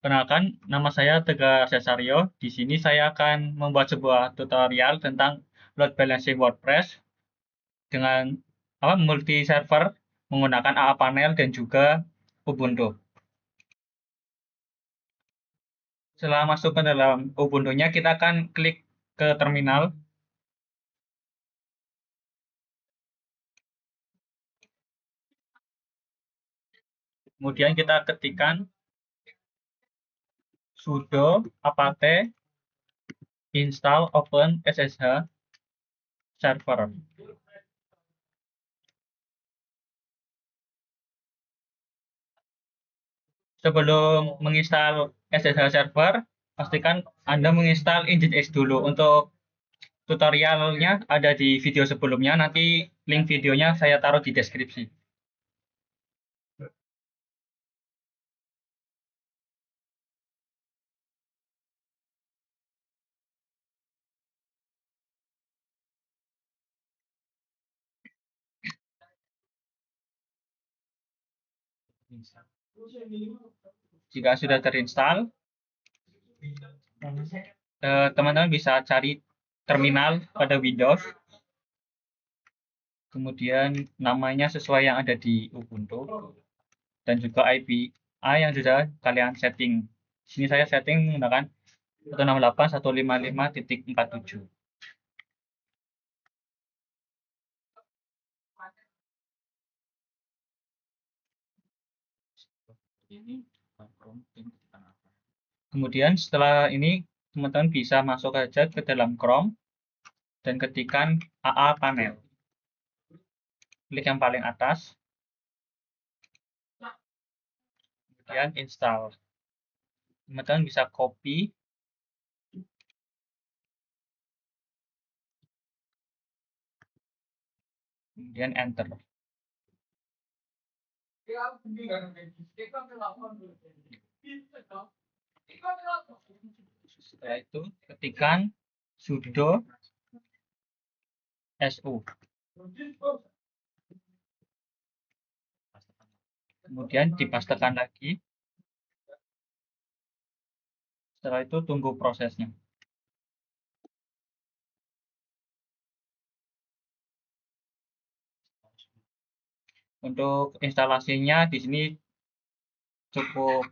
Perkenalkan, nama saya Tegar Cesario. Di sini saya akan membuat sebuah tutorial tentang load balancing WordPress dengan multi server menggunakan AA Panel dan juga Ubuntu. Setelah masuk ke dalam Ubuntu-nya, kita akan klik ke terminal. Kemudian kita ketikkan sudo apt install open ssh server. Sebelum menginstal SSH server, pastikan Anda menginstal Nginx dulu. Untuk tutorialnya ada di video sebelumnya, nanti link videonya saya taruh di deskripsi. Jika sudah terinstall, teman-teman bisa cari terminal pada Windows, kemudian namanya sesuai yang ada di Ubuntu, dan juga API yang sudah kalian setting. Di sini saya setting menggunakan 168.155.47. Kemudian setelah ini teman-teman bisa masuk saja ke dalam Chrome dan ketikkan AA Panel. Klik yang paling atas, kemudian install. Teman-teman bisa copy, kemudian enter. Setelah itu ketikkan sudo su. Kemudian dipastekan lagi. Setelah itu tunggu prosesnya. Untuk instalasinya di sini cukup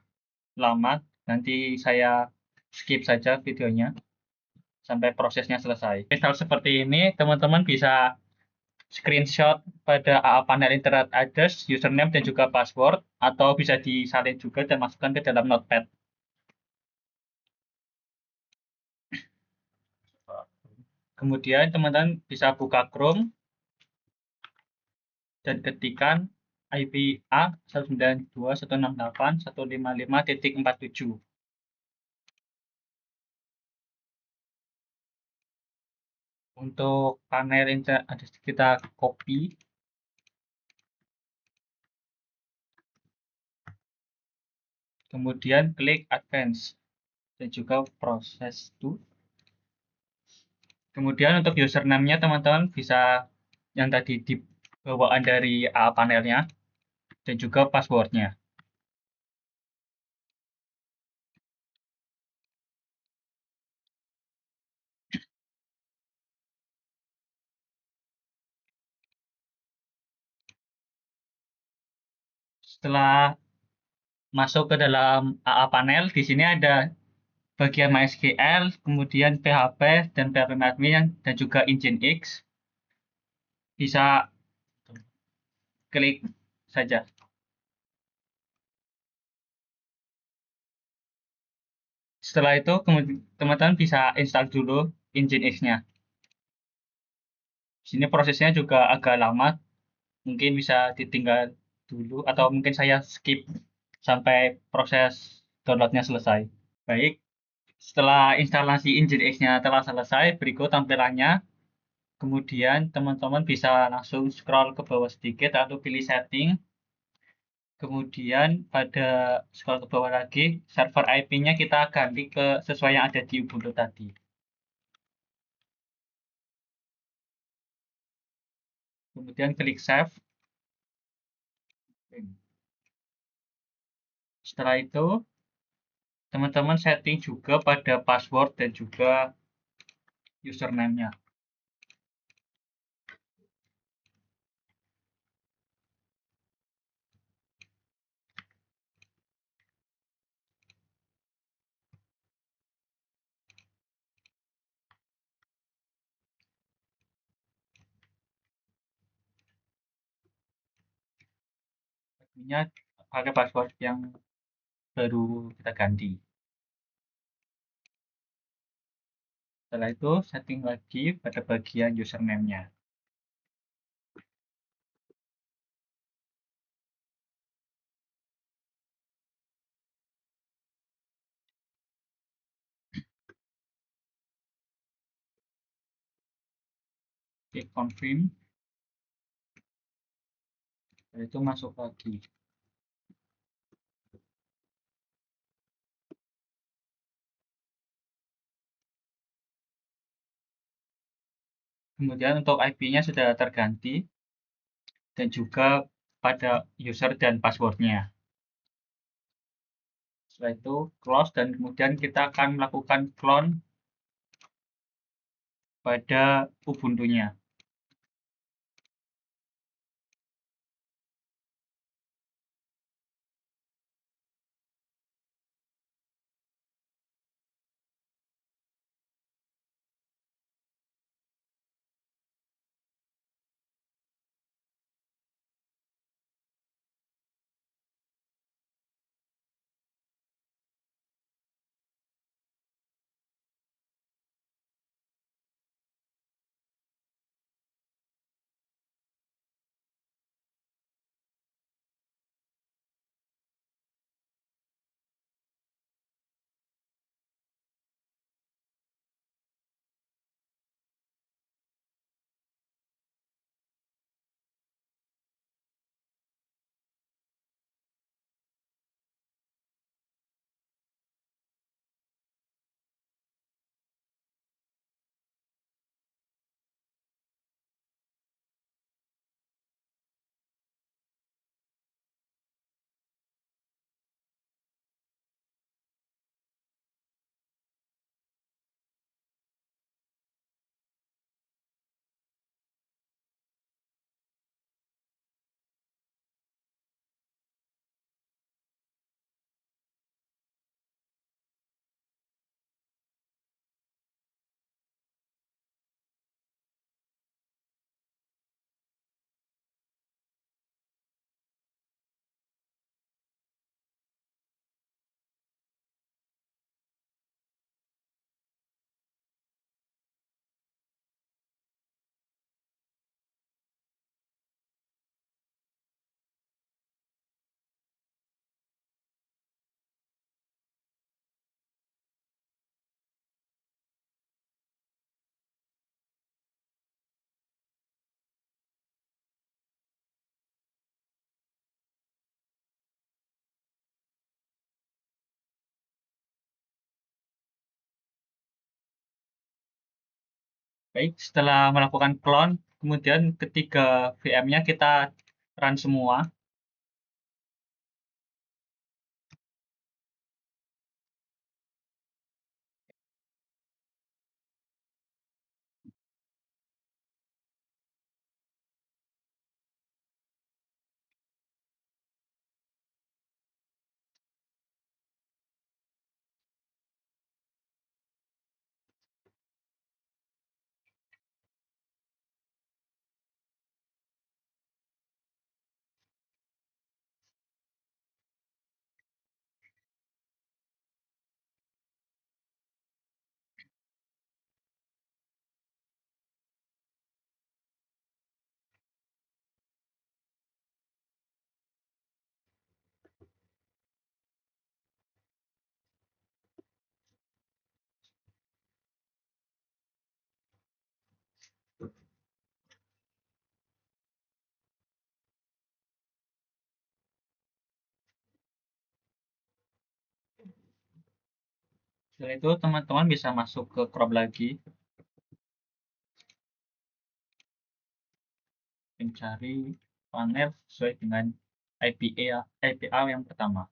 lama. Nanti saya skip saja videonya sampai prosesnya selesai. Install seperti ini, teman-teman bisa screenshot pada AA Panel Internet Address, username, dan juga password, atau bisa disalin juga dan masukkan ke dalam Notepad. Kemudian teman-teman bisa buka Chrome dan ketikkan IP A 192.168.155.47. Untuk panel internet address kita copy. Kemudian klik Advance dan juga Process to. Kemudian untuk username-nya teman-teman bisa yang tadi di bawaan dari AA panelnya dan juga passwordnya. Setelah masuk ke dalam AA panel, di sini ada bagian MySQL, kemudian PHP dan PHP admin dan juga Nginx. Bisa klik saja. Setelah itu teman-teman bisa install dulu Nginx-nya. Sini prosesnya juga agak lama, mungkin bisa ditinggal dulu atau mungkin saya skip sampai proses downloadnya selesai. Baik, setelah instalasi Nginx-nya telah selesai, berikut tampilannya. Kemudian teman-teman bisa langsung scroll ke bawah sedikit atau pilih setting. Kemudian pada scroll ke bawah lagi, server IP-nya kita ganti ke sesuai yang ada di Ubuntu tadi. Kemudian klik save. Setelah itu teman-teman setting juga pada password dan juga username-nya. Adminnya pakai password yang baru kita ganti. Setelah itu setting lagi pada bagian username-nya. Klik confirm. Setelah itu masuk lagi. Kemudian untuk IP-nya sudah terganti dan juga pada user dan passwordnya. Setelah itu close dan kemudian kita akan melakukan clone pada Ubuntu-nya. Baik, setelah melakukan clone, kemudian ketiga VM-nya kita run semua. Setelah itu teman-teman bisa masuk ke Chrome lagi, mencari panel sesuai dengan IPA yang pertama.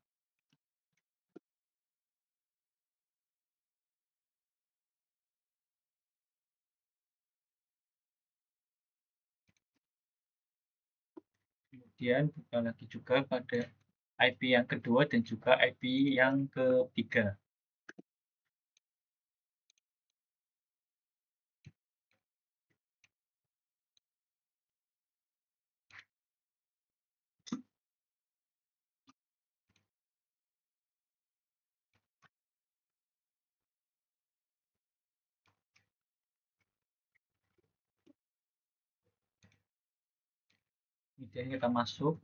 Kemudian buka lagi juga pada IP yang kedua dan juga IP yang ketiga. Kemudian kita masuk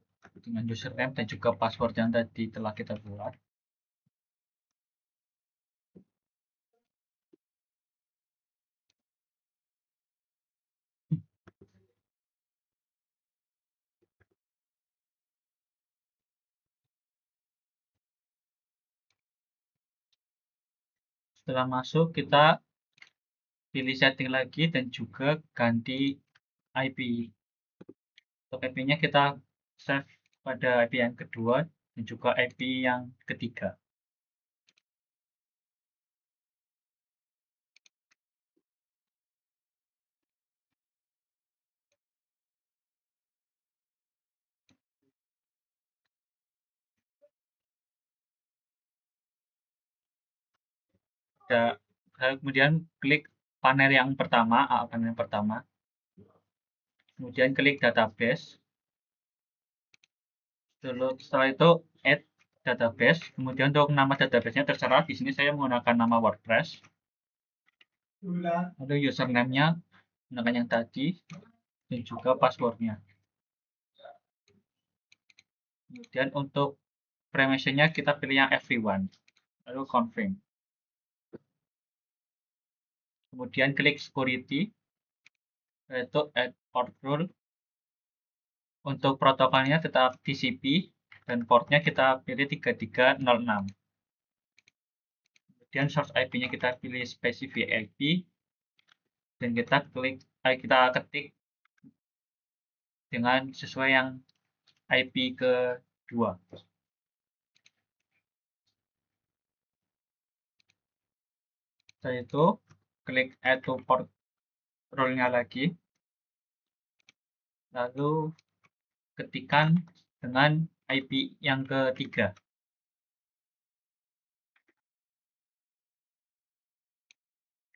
dengan username dan juga password yang tadi telah kita buat. Setelah masuk, kita pilih setting lagi dan juga ganti IP. Untuk IP-nya kita save pada IP yang kedua dan juga IP yang ketiga. Kemudian klik panel yang pertama, panel yang pertama. Kemudian klik database. Setelah itu add database. Kemudian untuk nama database-nya terserah. Di sini saya menggunakan nama WordPress. Lalu username-nya menggunakan yang tadi dan juga passwordnya. Kemudian untuk permission-nya kita pilih yang everyone. Lalu confirm. Kemudian klik security, yaitu add port rule. Untuk protokolnya tetap TCP dan portnya kita pilih 3306. Kemudian source IP-nya kita pilih specific IP dan kita ketik dengan sesuai yang IP kedua. Setelah itu klik add to port rule-nya lagi. Lalu ketikkan dengan IP yang ketiga.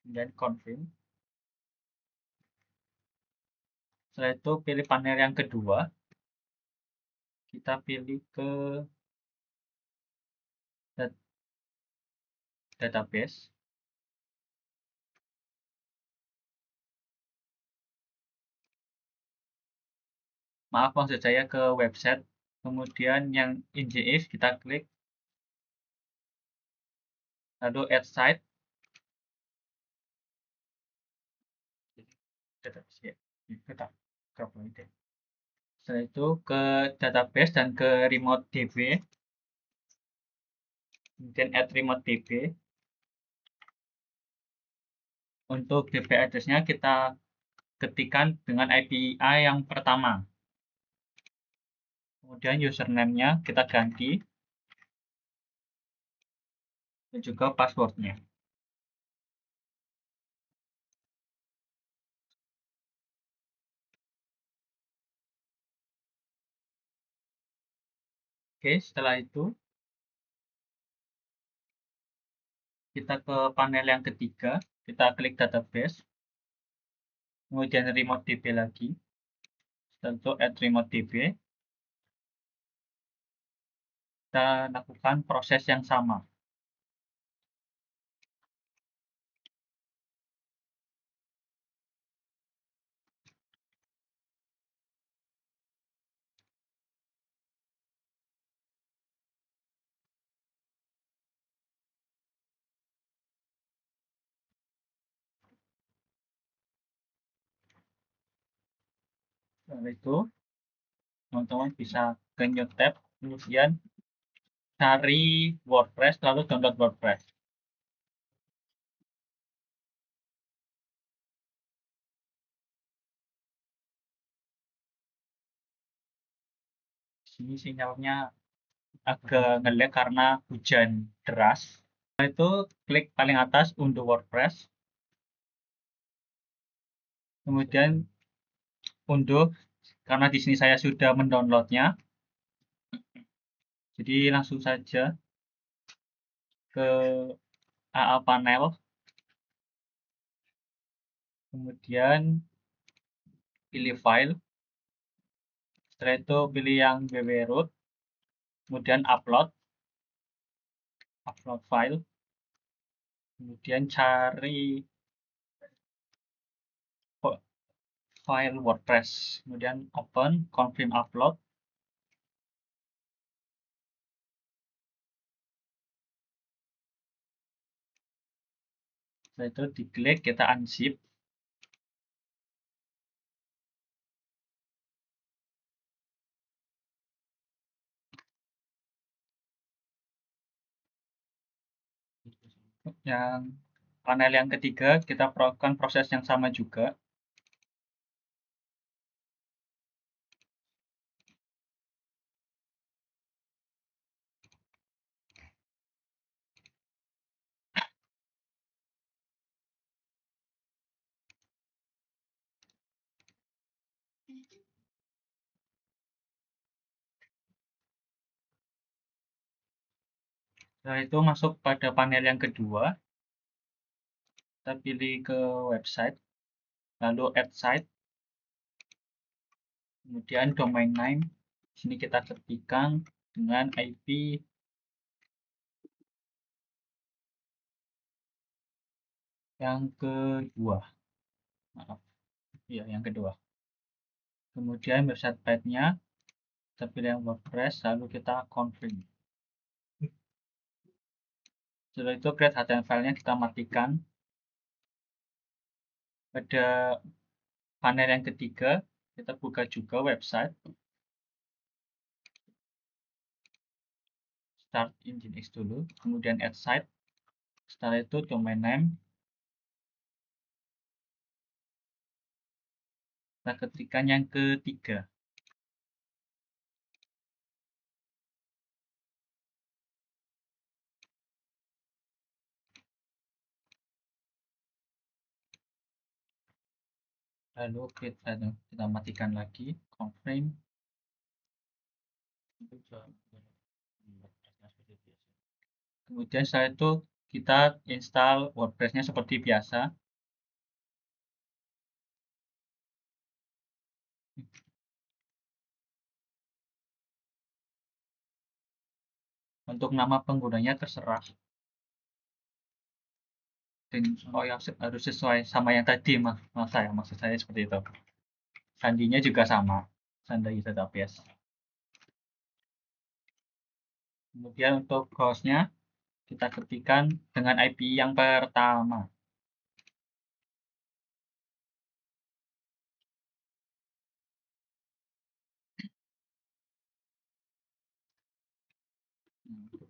Kemudian confirm. Setelah itu pilih panel yang kedua. Kita pilih ke database. Maaf, maksud saya ke website. Kemudian yang NGIS kita klik. Lalu add site. Setelah itu ke database dan ke remote DB. Kemudian add remote DB. Untuk DB address-nya kita ketikkan dengan IPI yang pertama. Kemudian username-nya kita ganti. Dan juga password-nya. Oke, setelah itu kita ke panel yang ketiga, kita klik database, kemudian remote DB lagi, tentu add remote DB. Kita lakukan proses yang sama. Setelah itu, teman-teman bisa ke new tab, kemudian cari WordPress, lalu download WordPress. Sini sinyalnya agak nge-lag karena hujan deras. Setelah itu, klik paling atas unduh WordPress. Kemudian unduh karena di sini saya sudah mendownloadnya, jadi langsung saja ke AA panel, kemudian pilih file, setelah itu pilih yang www.root, kemudian upload file, kemudian cari file WordPress, kemudian open, confirm upload. Setelah itu diklik, kita unzip. Yang panel yang ketiga, kita lakukan proses yang sama juga. Setelah itu masuk pada panel yang kedua, kita pilih ke website, lalu add site, kemudian domain name. Sini kita ketikkan dengan IP yang kedua. Maaf, ya yang kedua. Kemudian website path-nya kita pilih yang WordPress, lalu kita confirm. Setelah itu create HTML file-nya kita matikan. Pada panel yang ketiga, kita buka juga website. Start Nginx dulu, kemudian add site. Setelah itu domain name. Kita ketikkan yang ketiga. Lalu kita matikan lagi, confirm. Kemudian setelah itu kita install WordPress-nya seperti biasa. Untuk nama penggunanya terserah. Dan oh ya, harus sesuai sama yang tadi, maksud saya seperti itu. Sandinya juga sama, Sandi database. Kemudian untuk hostnya kita ketikkan dengan IP yang pertama.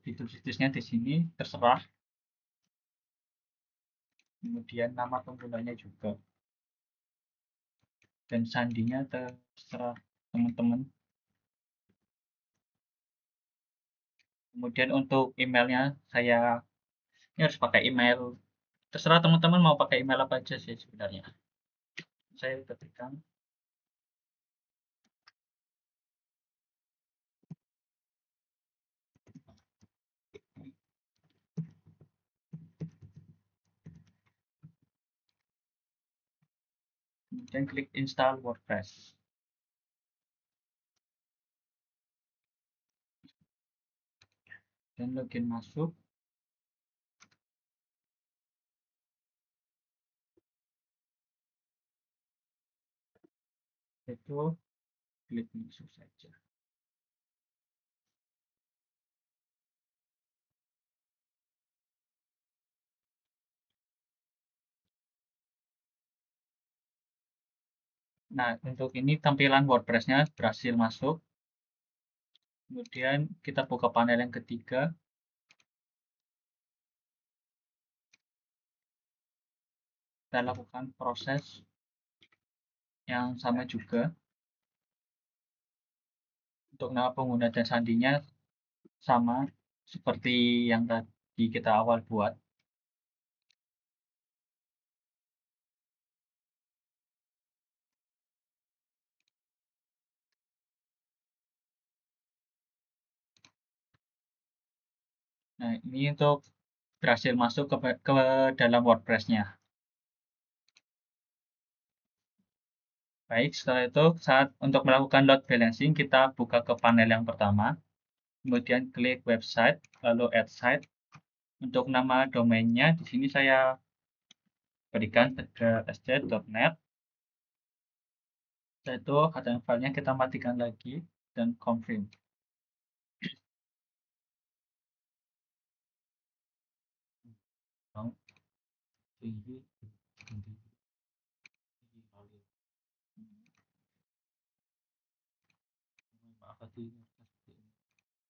Fitur situsnya di sini terserah. Kemudian nama penggunanya juga. Dan sandinya terserah teman-teman. Kemudian untuk emailnya ini harus pakai email. Terserah teman-teman mau pakai email apa aja sih sebenarnya. Saya ketikkan. Kemudian klik install WordPress. Dan login masuk. Itu klik masuk saja. Nah, untuk ini tampilan WordPress-nya berhasil masuk. Kemudian kita buka panel yang ketiga. Kita lakukan proses yang sama juga. Untuk nama pengguna dan sandinya sama seperti yang tadi kita awal buat. Nah, ini untuk berhasil masuk ke dalam WordPress-nya. Baik, setelah itu saat untuk melakukan load balancing, kita buka ke panel yang pertama, kemudian klik website, lalu add site. Untuk nama domainnya, di sini saya berikan tegar.sc.net. Setelah itu, HTML filenya kita matikan lagi dan confirm.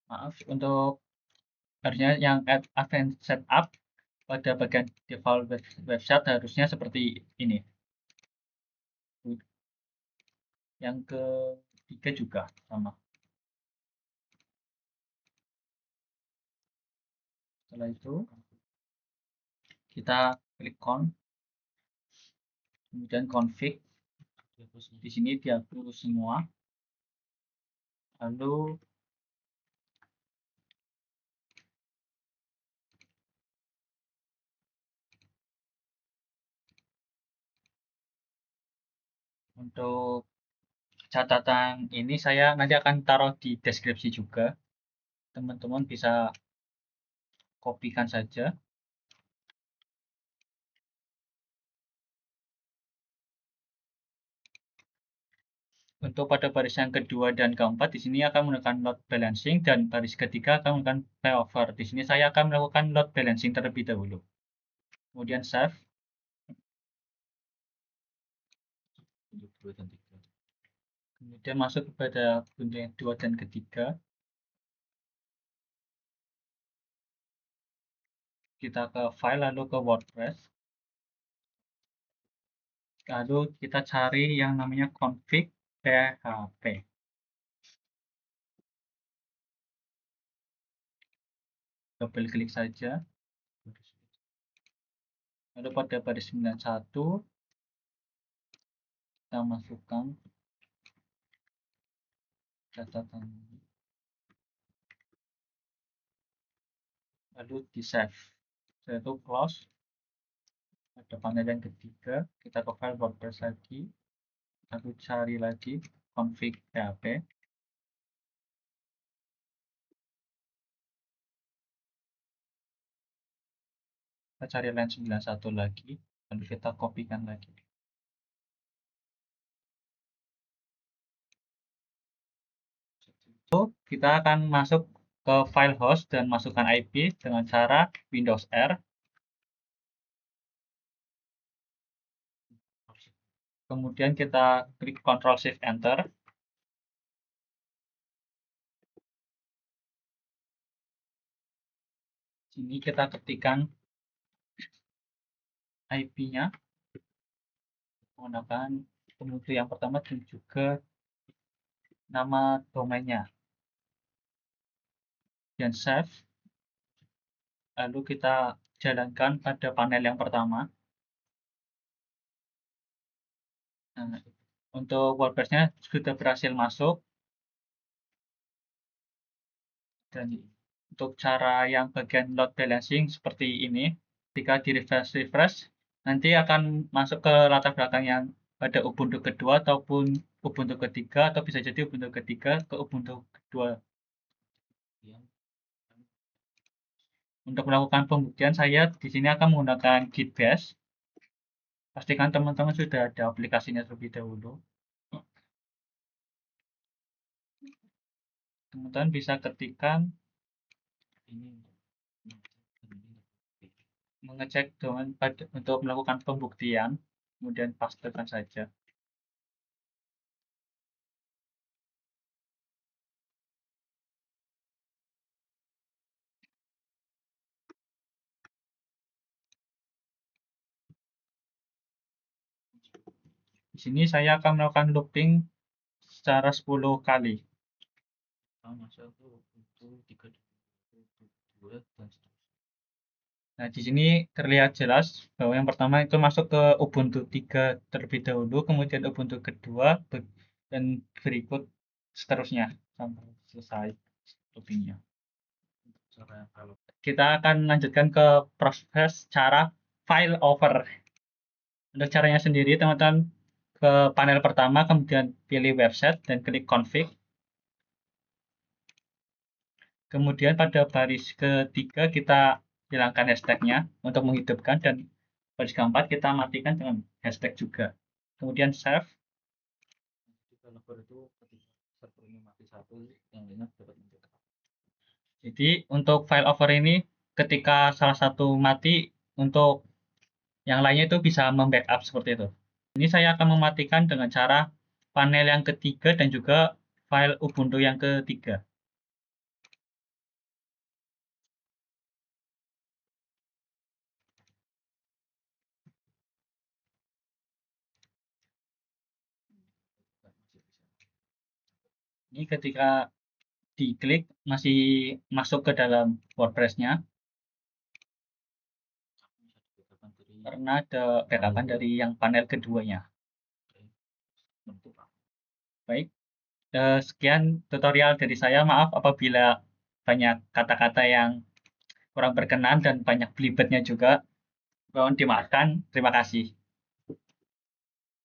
Maaf, untuk harusnya yang advanced setup pada bagian default website harusnya seperti ini. Yang ketiga juga sama. Setelah itu kita klik kemudian config. Di sini dihapus semua. Lalu untuk catatan ini saya nanti akan taruh di deskripsi juga. Teman-teman bisa kopikan saja. Untuk pada baris yang kedua dan keempat, di sini akan menggunakan load balancing dan baris ketiga akan menggunakan flyover. Di sini saya akan melakukan load balancing terlebih dahulu. Kemudian save. Kemudian masuk kepada bundle yang 2 dan ketiga. Kita ke file lalu ke WordPress. Lalu kita cari yang namanya config PHP. Double klik saja. Lalu pada baris 91 kita masukkan catatan ini. Lalu di save. Setelah itu close. Pada panel yang ketiga kita ke file WordPress lagi. Lalu cari lagi config PHP. Kita cari line 91 lagi. Lalu kita kopikan lagi. Kita akan masuk ke file host dan masukkan IP dengan cara Windows R. Kemudian kita klik Ctrl Shift Enter. Sini kita ketikkan IP-nya menggunakan pengunduh yang pertama dan juga nama domainnya. Dan save. Lalu kita jalankan pada panel yang pertama. Nah, untuk WordPress-nya sudah berhasil masuk. Dan untuk cara yang bagian load balancing seperti ini, ketika di refresh, nanti akan masuk ke latar belakang yang pada Ubuntu kedua ataupun Ubuntu ketiga, atau bisa jadi Ubuntu ketiga ke Ubuntu kedua. Untuk melakukan pembuktian, saya di sini akan menggunakan Git Bash. Pastikan teman-teman sudah ada aplikasinya terlebih dahulu. Teman-teman bisa ketikkan mengecek domain untuk melakukan pembuktian, kemudian pastekan saja. Di sini saya akan melakukan looping secara 10 kali. Nah, di sini terlihat jelas bahwa yang pertama itu masuk ke Ubuntu 3 terlebih dahulu, kemudian Ubuntu kedua, dan berikut seterusnya sampai selesai loopingnya. Kita akan lanjutkan ke proses cara file over. Untuk caranya sendiri, teman-teman ke panel pertama, kemudian pilih website dan klik config. Kemudian pada baris ketiga kita hilangkan hashtagnya untuk menghidupkan, dan baris keempat kita matikan dengan hashtag juga. Kemudian save. Jadi untuk file over ini ketika salah satu mati, untuk yang lainnya itu bisa membackup seperti itu. Ini saya akan mematikan dengan cara panel yang ketiga dan juga file Ubuntu yang ketiga. Ini ketika diklik masih masuk ke dalam WordPress-nya karena ada backupan dari yang panel keduanya. Baik, sekian tutorial dari saya. Maaf apabila banyak kata-kata yang kurang berkenan dan banyak belibetnya juga. Mohon dimaafkan. Terima kasih.